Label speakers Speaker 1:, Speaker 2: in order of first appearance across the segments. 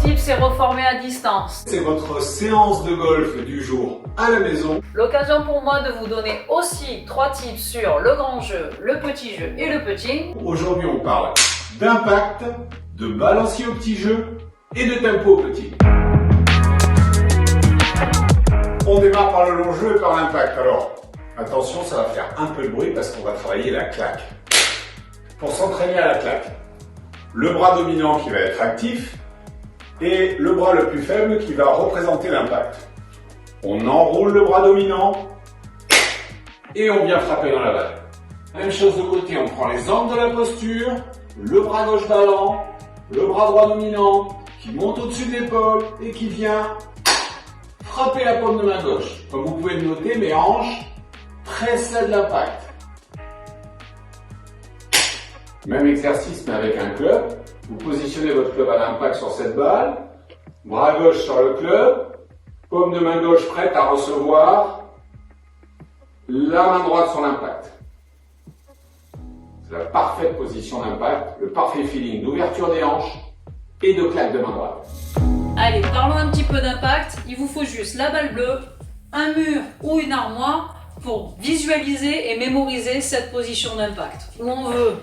Speaker 1: tips est reformé à distance.
Speaker 2: C'est votre séance de golf du jour à la maison.
Speaker 1: L'occasion pour moi de vous donner aussi 3 tips sur le grand jeu, le petit jeu et le putting.
Speaker 2: Aujourd'hui, on parle d'impact, de balancier au petit jeu et de tempo au putting. On démarre par le long jeu et par l'impact. Alors, attention, ça va faire un peu de bruit parce qu'on va travailler la claque. Pour s'entraîner à la claque, le bras dominant qui va être actif et le bras le plus faible qui va représenter l'impact. On enroule le bras dominant et on vient frapper dans la balle. Même chose de côté, on prend les angles de la posture, le bras gauche ballant, le bras droit dominant qui monte au-dessus de l'épaule et qui vient frapper la paume de main gauche. Comme vous pouvez le noter, mes hanches précèdent l'impact. Même exercice mais avec un club. Vous positionnez votre club à l'impact sur cette balle, bras gauche sur le club, paume de main gauche prête à recevoir, la main droite sur l'impact. C'est la parfaite position d'impact, le parfait feeling d'ouverture des hanches et de claque de main droite.
Speaker 1: Allez, parlons un petit peu d'impact. Il vous faut juste la balle bleue, un mur ou une armoire pour visualiser et mémoriser cette position d'impact. Où on veut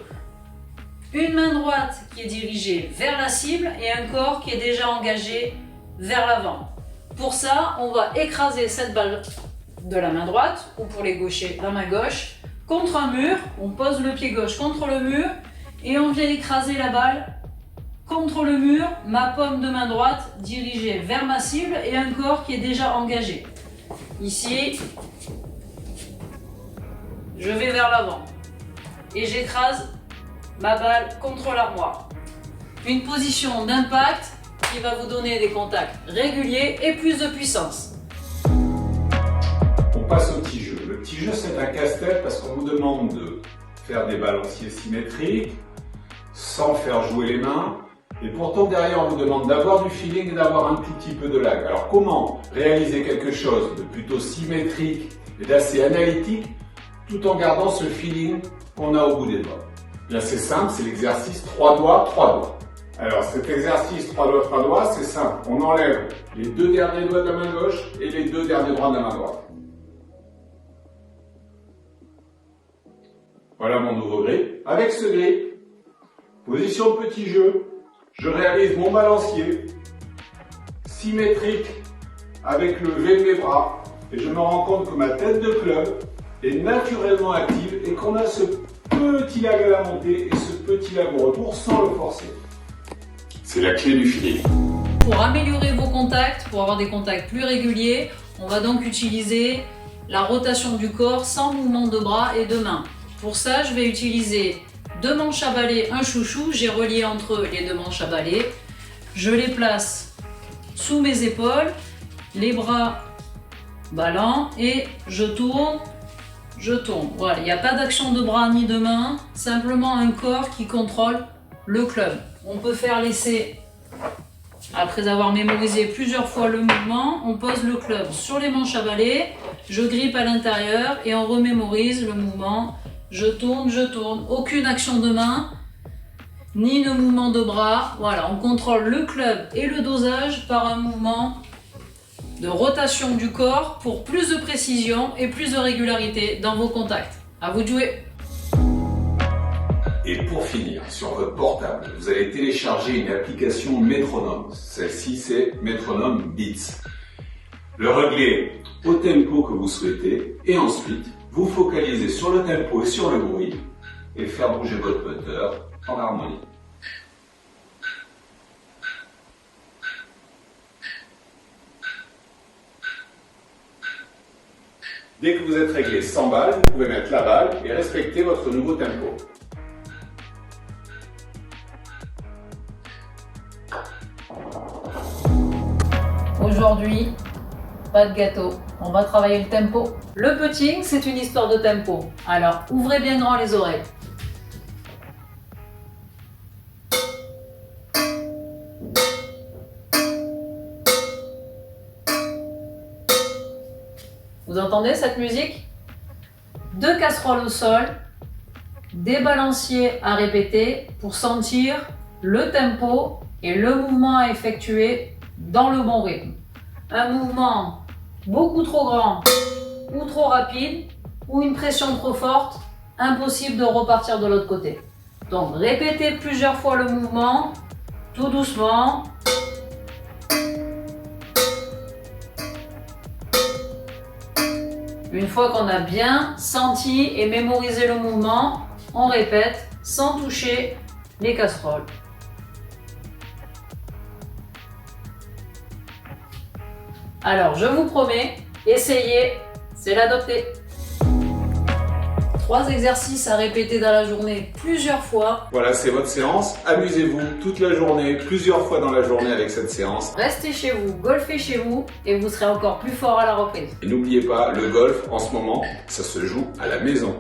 Speaker 1: une main droite qui est dirigée vers la cible et un corps qui est déjà engagé vers l'avant. Pour ça, on va écraser cette balle de la main droite, ou pour les gauchers, la main gauche, contre un mur. On pose le pied gauche contre le mur et on vient écraser la balle contre le mur, ma paume de main droite dirigée vers ma cible et un corps qui est déjà engagé. Ici, je vais vers l'avant et j'écrase ma balle contre l'armoire. Une position d'impact qui va vous donner des contacts réguliers et plus de puissance.
Speaker 2: On passe au petit jeu. Le petit jeu, c'est un casse-tête parce qu'on vous demande de faire des balanciers symétriques sans faire jouer les mains. Et pourtant, derrière, on vous demande d'avoir du feeling et d'avoir un tout petit peu de lag. Alors, comment réaliser quelque chose de plutôt symétrique et d'assez analytique tout en gardant ce feeling qu'on a au bout des doigts? Bien, c'est simple, c'est l'exercice 3 doigts, 3 doigts. Alors, cet exercice 3 doigts, 3 doigts, c'est simple. On enlève les 2 derniers doigts de la main gauche et les 2 derniers doigts de la main droite. Voilà mon nouveau grip. Avec ce grip, position de petit jeu, je réalise mon balancier symétrique avec le V de mes bras et je me rends compte que ma tête de club est naturellement active et qu'on a ce petit lag à la montée et ce petit lag au retour sans le forcer. C'est la clé du feeling.
Speaker 1: Pour améliorer vos contacts, pour avoir des contacts plus réguliers, on va donc utiliser la rotation du corps sans mouvement de bras et de mains. Pour ça, je vais utiliser 2 manches à balai, un chouchou. J'ai relié entre eux les 2 manches à balai. Je les place sous mes épaules, les bras ballants et je tourne. Je tourne. Voilà, il n'y a pas d'action de bras ni de main, simplement un corps qui contrôle le club. On peut faire l'essai après avoir mémorisé plusieurs fois le mouvement. On pose le club sur les manches à balai, je grippe à l'intérieur et on remémorise le mouvement. Je tourne, aucune action de main, ni de mouvement de bras. Voilà, on contrôle le club et le dosage par un mouvement de rotation du corps pour plus de précision et plus de régularité dans vos contacts. À vous de jouer.
Speaker 2: Et pour finir, sur votre portable, vous allez télécharger une application métronome. Celle-ci, c'est Metronome Beats. Le régler au tempo que vous souhaitez et ensuite, vous focalisez sur le tempo et sur le bruit et faire bouger votre moteur en harmonie. Dès que vous êtes réglé 100 balles, vous pouvez mettre la balle et respecter votre nouveau tempo.
Speaker 1: Aujourd'hui, pas de gâteau, on va travailler le tempo. Le putting, c'est une histoire de tempo. Alors, ouvrez bien grand les oreilles. Vous entendez cette musique? 2 casseroles au sol, des balanciers à répéter pour sentir le tempo et le mouvement à effectuer dans le bon rythme. Un mouvement beaucoup trop grand ou trop rapide ou une pression trop forte, impossible de repartir de l'autre côté. Donc répétez plusieurs fois le mouvement, tout doucement. Une fois qu'on a bien senti et mémorisé le mouvement, on répète sans toucher les casseroles. Alors je vous promets, essayez, c'est l'adopter. 3 exercices à répéter dans la journée plusieurs fois.
Speaker 2: Voilà, c'est votre séance. Amusez-vous toute la journée, plusieurs fois dans la journée avec cette séance.
Speaker 1: Restez chez vous, golfez chez vous et vous serez encore plus fort à la reprise.
Speaker 2: Et n'oubliez pas, le golf, en ce moment, ça se joue à la maison.